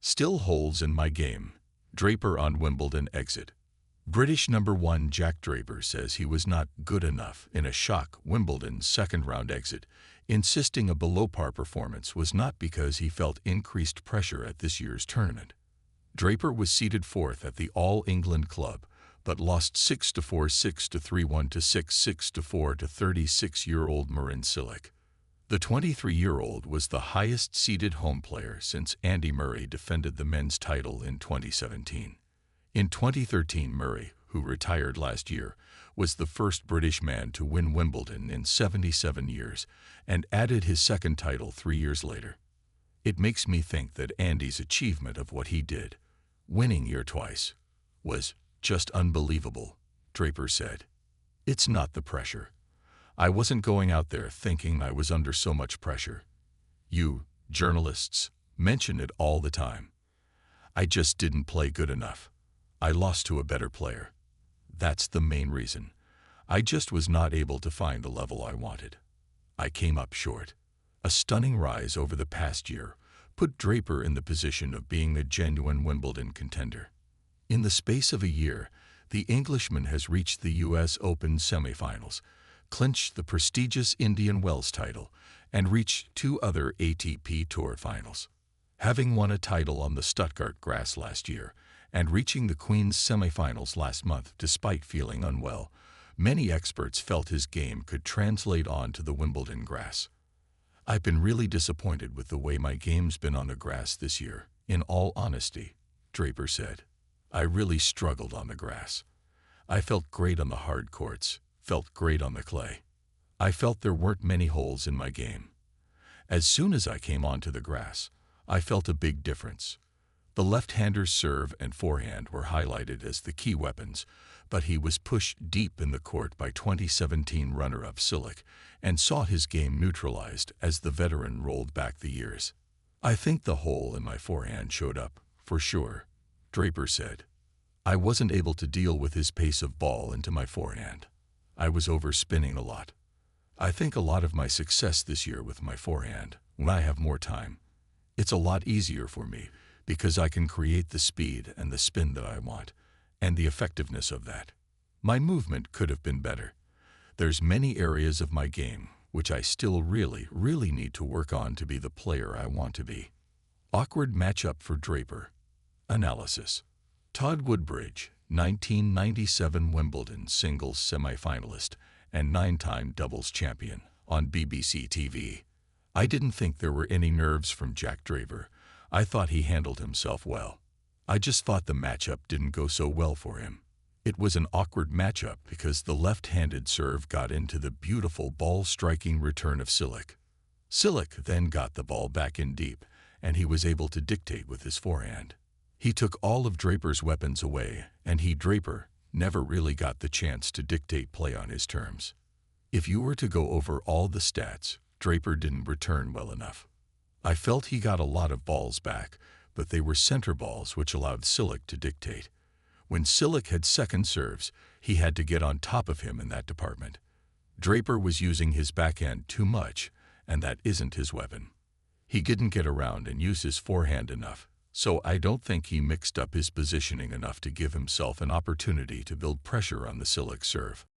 Still holes in my game. Draper on Wimbledon exit. British number 1 Jack Draper says he was not good enough in a shock Wimbledon second-round exit, insisting a below-par performance was not because he felt increased pressure at this year's tournament. Draper was seated fourth at the All England Club, but lost 6-4, 6-3, 1-6, 6-4 to 36-year-old Marin Cilic. The 23-year-old was the highest-seeded home player since Andy Murray defended the men's title in 2017. In 2013, Murray, who retired last year, was the first British man to win Wimbledon in 77 years and added his second title 3 years later. It makes me think that Andy's achievement of what he did, winning here twice, was just unbelievable, Draper said. It's not the pressure. I wasn't going out there thinking I was under so much pressure. You, journalists, mention it all the time. I just didn't play good enough. I lost to a better player. That's the main reason. I just was not able to find the level I wanted. I came up short. A stunning rise over the past year put Draper in the position of being a genuine Wimbledon contender. In the space of a year, the Englishman has reached the U.S. Open semifinals, clinched the prestigious Indian Wells title, and reached 2 other ATP Tour finals. Having won a title on the Stuttgart grass last year and reaching the Queen's semifinals last month despite feeling unwell, many experts felt his game could translate on to the Wimbledon grass. I've been really disappointed with the way my game's been on the grass this year, in all honesty, Draper said. I really struggled on the grass. I felt great on the hard courts, felt great on the clay. I felt there weren't many holes in my game. As soon as I came onto the grass, I felt a big difference. The left-hander's serve and forehand were highlighted as the key weapons, but he was pushed deep in the court by 2017 runner-up Cilic and saw his game neutralized as the veteran rolled back the years. I think the hole in my forehand showed up, for sure, Draper said. I wasn't able to deal with his pace of ball into my forehand. I was overspinning a lot. I think a lot of my success this year with my forehand, when I have more time, it's a lot easier for me because I can create the speed and the spin that I want, and the effectiveness of that. My movement could have been better. There's many areas of my game which I still really need to work on to be the player I want to be. Awkward matchup for Draper. Analysis. Todd Woodbridge, 1997 Wimbledon singles semifinalist and 9-time doubles champion, on BBC TV. I didn't think there were any nerves from Jack Draper. I thought he handled himself well. I just thought the matchup didn't go so well for him. It was an awkward matchup because the left-handed serve got into the beautiful ball-striking return of Cilic. Cilic then got the ball back in deep, and he was able to dictate with his forehand. He took all of Draper's weapons away, and Draper, never really got the chance to dictate play on his terms. If you were to go over all the stats, Draper didn't return well enough. I felt he got a lot of balls back, but they were center balls which allowed Cilic to dictate. When Cilic had second serves, he had to get on top of him in that department. Draper was using his backhand too much, and that isn't his weapon. He didn't get around and use his forehand enough, so I don't think he mixed up his positioning enough to give himself an opportunity to build pressure on the Cilic serve.